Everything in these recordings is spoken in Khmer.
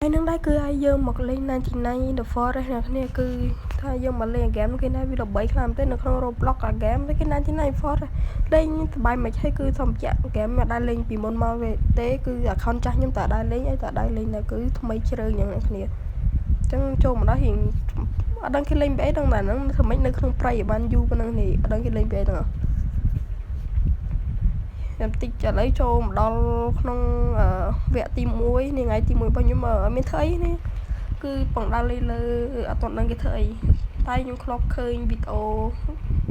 ហើយនឹងដែរគឺឲ្យយើងមកលេង99 The Forest នេះគឺថាយើងមកលេងហ្គេមគេណាវាល្បីខ្លាំងទេនៅក្នុង Roblox អាហ្គេមគេ99 Forest លេងសប្បាយមិនហើយគឺសុំចាក់ហ្គេមមកដែរលេងពីមុនមកទេគឺ account ចាស់ខ្ញុំតើដែរលេងអីតើដែរលេងនៅគឺថ្មីជ្រើងយ៉ាងនេះគ្នាអញ្ចឹងចូលមកដល់រៀងអត់ដឹងគេលេងពីអីដល់តែហ្នឹងធ្វើម៉េចនៅក្នុងព្រៃបានយូរប៉ុណ្ណឹងនេះអត់ដឹងគេលេងពីអីទាំងអស់ខ្ញុំតិចឥឡូវចូលមកដល់ក្នុងវគ្គទី1នេះថ្ងៃទី1របស់ខ្ញុំមានធ្វើអីនេះគឺបងដើរលេងលើអត់ដឹងគេធ្វើអីតែខ្ញុំធ្លាប់ឃើញវីដេអូ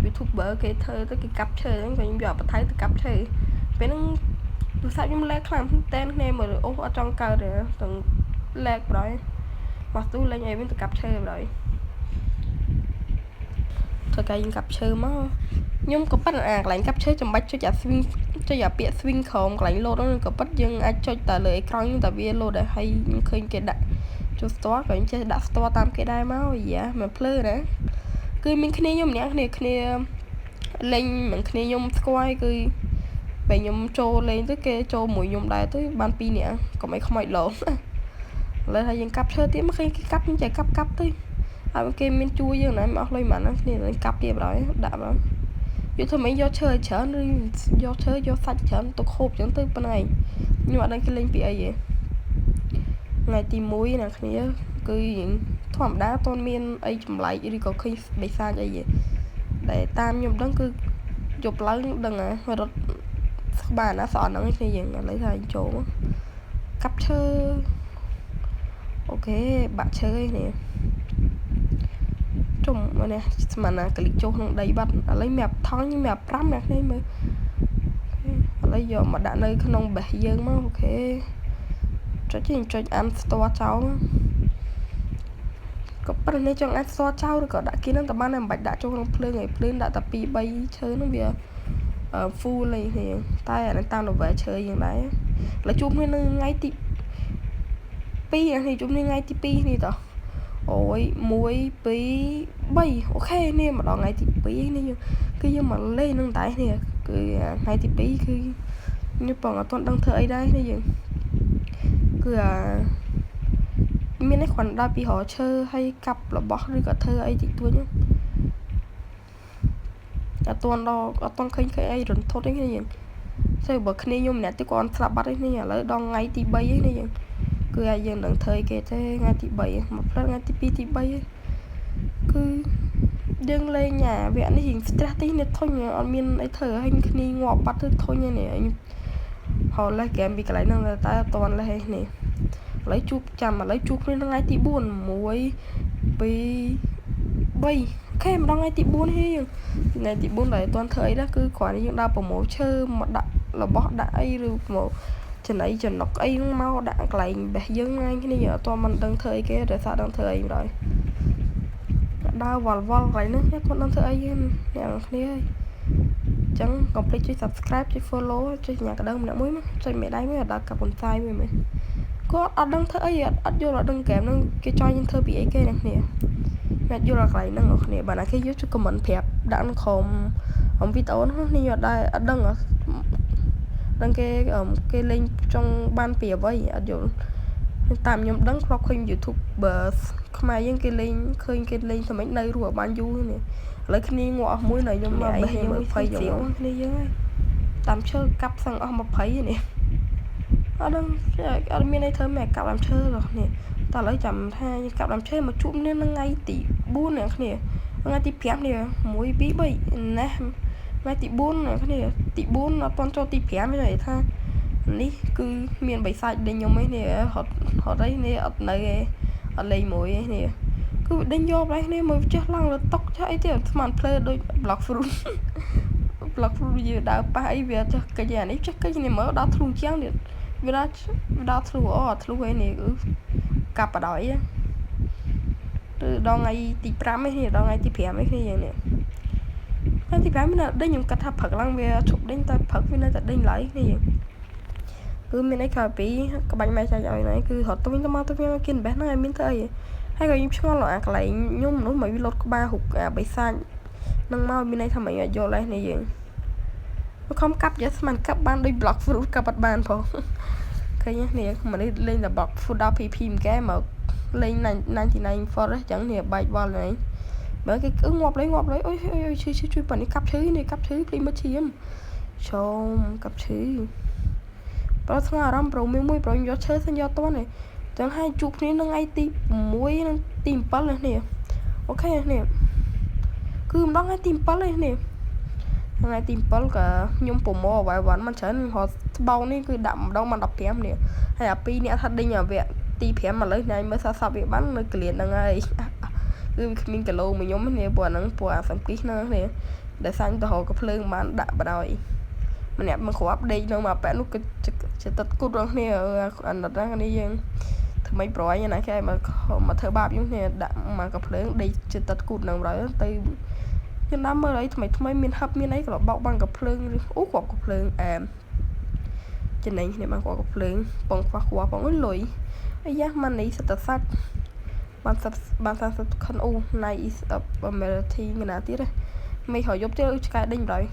YouTuber គេធ្វើទៅគេកាប់ឈើហ្នឹងខ្ញុំយកបន្ថៃទៅកាប់ឈើពេលហ្នឹងទូរស័ព្ទខ្ញុំលែកខ្លាំងតែនគ្នាមើលអូអត់ចង់កើតទេទាំងលែកប្រយមកទូលេងអីវិញទៅកាប់ឈើប្រយធ្វើកាយកាប់ឈើមកខ្ញុំក៏ប៉ិតអាកន្លែងកាប់ឈើចាំបាច់ចុចអា swing ចុចអាពាក្យ swing ក្រោមកន្លែង load ហ្នឹងក៏ប៉ិតយើងអាចចុចតែលើអេក្រង់តែវា load ដែរហើយខ្ញុំឃើញគេដាក់ចូល store ក៏ខ្ញុំចេះដាក់ store តាមគេដែរមកយ៉ាមិនភ្លើណាគឺមានគ្នាខ្ញុំម្នាក់គ្នាលេងមិនគ្នាខ្ញុំស្គាល់គឺពេលខ្ញុំចូលលេងទៅគេចូលមួយខ្ញុំដែរទៅបាន2នាក់កុំឲ្យខ្មោចឡងឥឡូវហើយយើងកាប់ឈើទៀតមកឃើញគេកាប់ខ្ញុំចេះកាប់ទៅហើយគេមានជួយយើងណាមិនអស់លុយប៉ុន្មានគ្នាកាប់ទៀតបណ្ដោយដាក់បងយកធ្វើម៉េចយកឈើច្រើនឬយកឈើយកសាច់ច្រើនទុកហូបចឹងទៅប៉ុណ្ណឹងឯងខ្ញុំអត់ដឹងគេលេងពីអីទេថ្ងៃទី1ណាគ្នាគឺធម្មតាតើមានអីចម្លែកឬក៏ឃើញបិសាចអីទេតែតាមខ្ញុំដឹងគឺយប់ឡើងដឹងរត់ស្បានណាស្អត់ហ្នឹងគ្នាយើងឥឡូវថាចូលកាប់ឈើអូខេបាក់ឈើឯនេះជុំនេះស្មានណាក្លិកចុះក្នុងដីបាត់ឥឡូវមាប់ថងមាប់5ណាគ្នាមើលឥឡូវយកមកដាក់នៅក្នុងបេះយើងមកអូខេចុចអានស្ទ័រចោលក៏ប៉ុន្តែចង់អាចស្ទ័រចោលឬក៏ដាក់គេនឹងតបានតែមិនបាច់ដាក់ចូលក្នុងភ្លើងឯងភ្លើងដាក់តែ2 3ឈើហ្នឹងវាfull លេងហ្នឹងតែអានេះតាម level ឈើយ៉ាងដែរឥឡូវជួបគ្នានៅថ្ងៃទី2នេះជួបគ្នាថ្ងៃទី2នេះតោះអូយ1 2 3អូខេនេះមកដល់ថ្ងៃទី2នេះគឺយើងមកលេងនឹងតែនេះគឺថ្ងៃទី2គឺខ្ញុំបងអត់ទាន់ដឹងធ្វើអីដែរនេះយើងគឺមាននេះគ្រាន់ដល់ពីរកឈើហើយកាប់របស់ឬក៏ធ្វើអីតិចតួចអត់ទាន់ឃើញអីរន្ធត់ទេនេះយើងទៅបើគ្នាខ្ញុំម្នាក់ទៅគាត់ស្លាប់បាត់នេះឥឡូវដល់ថ្ងៃទី3នេះយើងគឺឲ្យយើងនឹងធ្វើគេទេថ្ងៃទី3មកផ្លិតថ្ងៃទី2ទី3គឺយើងលេងវគ្គនេះរៀង stress តិចនេះធុញអត់មានអីធ្វើឲ្យគ្នាងាប់បាត់ទៅធុញនេះហៅលេងហ្គេមពីកន្លែងហ្នឹងតែអត់ទាន់លេងនេះឥឡូវជួបគ្នាថ្ងៃទី4 1 2 3ខេម្ដងថ្ងៃទី4នេះថ្ងៃទី4ដែលអត់ទាន់ធ្វើអីដែរគឺគ្រាន់តែយើងដើរប្រមូលឈើមកដាក់របស់ដាក់អីឬមកចំណៃចំណុកអីហ្នឹងមកដាក់កន្លែងបេះយើងថ្ងៃគ្នាអត់ទាន់មិនដឹងធ្វើអីគេតែសាដឹងធ្វើអីម្ដងដើរវល់កន្លែងហ្នឹងខ្ញុំមិនដឹងធ្វើអីអ្នកគ្នាហើយអញ្ចឹងកុំភ្លេចចុច subscribe ចុច follow ចុចញ៉ាកណ្ដឹងម្នាក់មួយមកចុចមេដៃមួយដល់កាប់បន្សាយមួយមើលគាត់អត់ដឹងធ្វើអីអត់យល់អត់ដឹងហ្គេមហ្នឹងគេចង់យើងធ្វើពីអីគេអ្នកគ្នាអ្នកយល់កន្លែងហ្នឹងអ្នកគ្នាបើណាគេយកជួយ comment ប្រាប់ដាក់ក្នុងក្រុមវីដេអូហ្នឹងនេះអត់ដឹងគេលេងចង់បានពីអ្វីអត់យល់តាមខ្ញុំដឹងធ្លាប់ឃើញ YouTuber ខ្មែរយើងគេលេងឃើញគេលេងតែមិននៅរស់បានយូរនេះឥឡូវគ្នាងាប់អស់មួយនៅខ្ញុំមកបេះខ្ញុំ20យ៉ាងគ្នាយើងហើយតាមឈើកាប់សឹងអស់20នេះអត់ដឹងអត់មានអីធ្វើមែនកាប់ដើមឈើរបស់គ្នាតែឥឡូវចាំថាកាប់ដើមឈើមកជួបគ្នានៅថ្ងៃទី4អ្នកគ្នាថ្ងៃទី5នេះ1 2 3ណាថ្ងៃទី4អ្នកគ្នាទី4អត់ទាន់ចូលទី5ទេថានេះគឺមានបិសាចដេញខ្ញុំឯនេះហត់អីនេះអត់នៅឯអត់លេងមួយឯនេះគឺដេញយកបែរនេះមើលចេះឡើងលើតុកចេះអីទេស្មានភ្លើដូច block fruit យឺដើរប៉ះអីវាចេះកិច្ចអានេះចេះកិច្ចនេះមើលដល់ធ្លុងជាងទៀតវាដល់ធ្លុធ្លុឯនេះគឺកាប់បដ ாய் ទៅដល់ថ្ងៃទី5នេះដល់ថ្ងៃទី5នេះគ្នាយ៉ាងនេះថ្ងៃទី5មានដេញខ្ញុំគិតថាព្រឹកឡើងវាឈប់ដេញតែព្រឹកវានៅតែដេញឡើយគ្នាយ៉ាងគឺមានអីក្រោយពីក្បាច់ម៉ែចាច់ឲ្យណៃគឺរត់ទៅវិញទៅមកគេបេះហ្នឹងឲ្យមានធ្វើអីហើយក៏ខ្ញុំឆ្ងល់អាកន្លែងខ្ញុំនោះមកវាលុតក្បាលរូបអាបិសាចនឹងមកមានន័យថាមិនអាចយកដែរនេះយើងខំកាប់យកស្មានកាប់បានដូច block fruit កាប់អត់បានផងខ ឃើញនេះមនុស្សលេងតែបក food PP គេមកលេង99 forest ចឹងនេះបែកវល់ហ្នឹងមើលគេងាប់លេងងាប់លេងអុយជួយប៉ានេះកាប់ឈើនេះកាប់ឈើភ្លេចមកឈាមចូលកាប់ឈើប្រស្ងាអារម្មណ៍ប្រូមួយប្រូយកឈើសិនយកតន់នេះចឹងឲ្យជួបគ្នានៅថ្ងៃទី6និងទី7នេះអូខេនេះគឺម្ដងថ្ងៃទី7នេះថ្ងៃទី7ក៏ខ្ញុំប្រមូលអ្វីវ៉ាន់មិនច្រើនហត់ស្បោនេះគឺដាក់ម្ដងមក15នេះហើយអា2អ្នកថាដេញអាវគ្គទី5មកលើថ្ងៃមើលសាប់វាបាននៅក្លៀនហ្នឹងហើយគឺវាគ្មានគីឡូមួយខ្ញុំនេះព្រោះអាហ្នឹងព្រោះអាសំពីសហ្នឹងនេះដែលសាញ់ទៅរកភ្លើងបានដាក់បដ ாய் ម្នាក់មកគ្រាប់ដេកនៅមកប៉ែនោះគឺចិត្តគូតរបស់គ្នាអាណិតហ្នឹងនេះយើងថ្មីប្រយណាគេមកធ្វើបាបយើងនេះដាក់មកកាភ្លើងដេកចិត្តគូតហ្នឹងបើទៅខ្ញុំដើមមើលអីថ្មីមានហឹបមានអីក៏បោកបាំងកាភ្លើងអូគ្រាប់កាភ្លើងចំណេញគ្នាបានគ្រាប់កាភ្លើងបងខ្វះគ្រាប់បងអើយលុយអាយ៉ាម៉ានីសិតសាច់បាន30ខិនអូណៃ is up ability ណាទៀតមិនហៅយប់ទៀតឆ្កែដេញបណ្ដោយ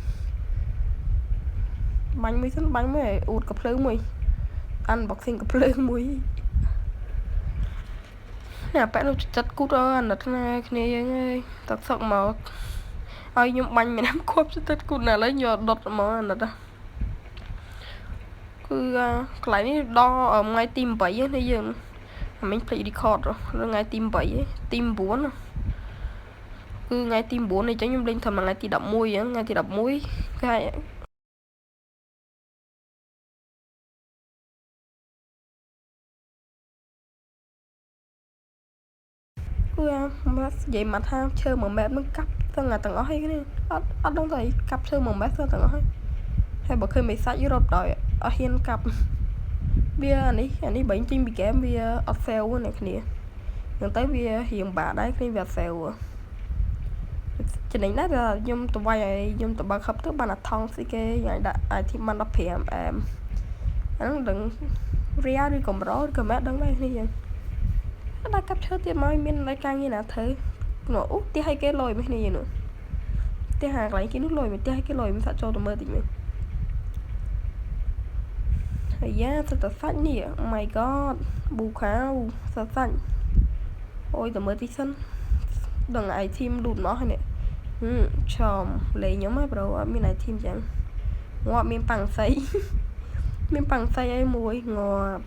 បាញ់មួយសិនបាញ់មួយអ៊ូតកាភ្លើងមួយ unboxing កាភ្លើងមួយនេះប៉ែនោះចិត្តគូតអាណិតគ្នាយើងអើយទឹកសឹកមកឲ្យខ្ញុំបាញ់ម្នាក់គប់ចិត្តគូតណាឡើយយកដុតមកអាណិតគឺកន្លែងនេះដល់ថ្ងៃទី8នេះយើងមិញភ្លេច record ថ្ងៃទី8ទី9គឺថ្ងៃទី9នេះចឹងខ្ញុំលេងត្រឹមថ្ងៃទី11ហ្នឹងថ្ងៃទី11គេគឺមកនិយាយមកថាឈើមួយម៉ែត្រនឹងកាប់ទាំងអស់ហ្នឹងអត់ដឹងថាកាប់ឈើមួយម៉ែត្រទាំងអស់ហើយបើឃើញមេសាច់រត់ដោយអត់ហ៊ានកាប់វាអានេះបើចេញពីហ្គេមវាអត់ fail អ្នកគ្នាហ្នឹងទៅវារៀងបាក់ដែរគ្នាវាអត់ fail ចំណេញដែរខ្ញុំទៅវាយឲ្យខ្ញុំទៅបើកហឹបទៅបានអាថងស្អីគេយ៉ាងដាក់ item បាន15 អាហ្នឹងដឹង real ឬកំរោឬក៏មិនដឹងដែរនេះយ៉ាងដាក់កាប់ឈើទៀតមកមានតែការងារណាធ្វើអូផ្ទះឲ្យគេលុយមិននេះនោះផ្ទះកន្លែងគេនោះលុយមិនផ្ទះឲ្យគេលុយមិនសាក់ចូលទៅមើលតិចមើលអាយ៉ាទៅតសាច់នេះ my god ប៊ូខាវសាច់អូយទៅមើលតិចសិនដឹង item លូតមកហើយនេះឆំលេងខ្ញុំហ៎ប្រូអត់មាន item ចឹងងាប់មានប៉ាំងសៃមានប៉ាំងសៃអីមួយងាប់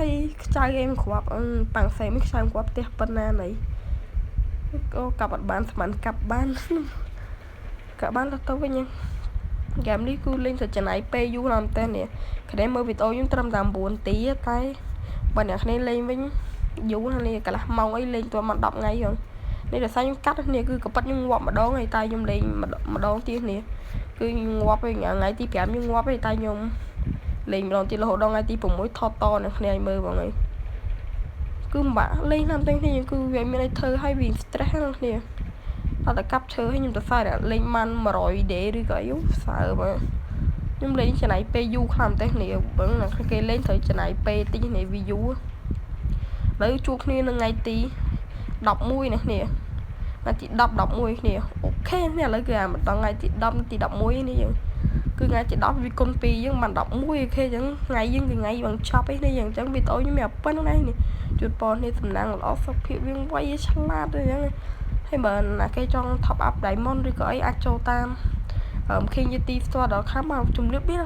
ហើយខ្ចៅអីមិនគ្រាប់ប៉ាំងសៃមិនខ្ចៅគ្រាប់ផ្ទះប៉ុណ្ណាណីអូកាប់អត់បានស្មានកាប់បានទៅវិញហ្គេមនេះគឺលេងទៅចំណាយពេលយូរណាស់មែនតើនេះគ្នាមើលវីដេអូខ្ញុំត្រឹមតែ9នាទីតែបើអ្នកគ្នាលេងវិញយូរណាស់នេះកន្លះម៉ោងអីលេងទៅមក10ថ្ងៃហ្នឹងនេះដោយសារខ្ញុំកាត់នេះគឺកប៉ិតខ្ញុំងាប់ម្ដងហើយតែខ្ញុំលេងម្ដងទៀតនេះគឺងាប់ហើយថ្ងៃទី5ខ្ញុំងាប់ហើយតែខ្ញុំលេងម្ដងទៀតរហូតដល់ថ្ងៃទី6ថតតអ្នកគ្នាឲ្យមើលបងអើយគឺមិនបាក់លេងតាមទាំងនេះគឺវាមានអីធ្វើឲ្យវា stress ហ្នឹងគ្នាអត់តែកាប់ឈើឲ្យខ្ញុំទៅសើលេងបាន100 day ឬក៏អីសើមើលខ្ញុំលេងចំណាយពេលយូរខ្លាំងតែគ្នាបើគេលេងត្រូវចំណាយពេលតិចនេះវាយូរឥឡូវជួបគ្នានៅថ្ងៃទី11នេះគ្នាថ្ងៃទី10 11គ្នាអូខេនេះឥឡូវគឺម្ដងថ្ងៃទី10ទី11នេះយើងគឺថ្ងៃទី10វាគុណ2យើងបាន11អូខេអញ្ចឹងថ្ងៃយើងគឺថ្ងៃបងចប់ឯនេះអញ្ចឹងវីដេអូខ្ញុំមានប៉ុណ្្នឹងនេះជួនពណ៌នេះសំណាងល្អសុខភាពវាវៃឆ្លាតអញ្ចឹងហើយបើណាគេចង់ top up diamond ឬក៏អីអាចចូលតាមKing Yeti Store ដល់ខាងមកជំរាបលា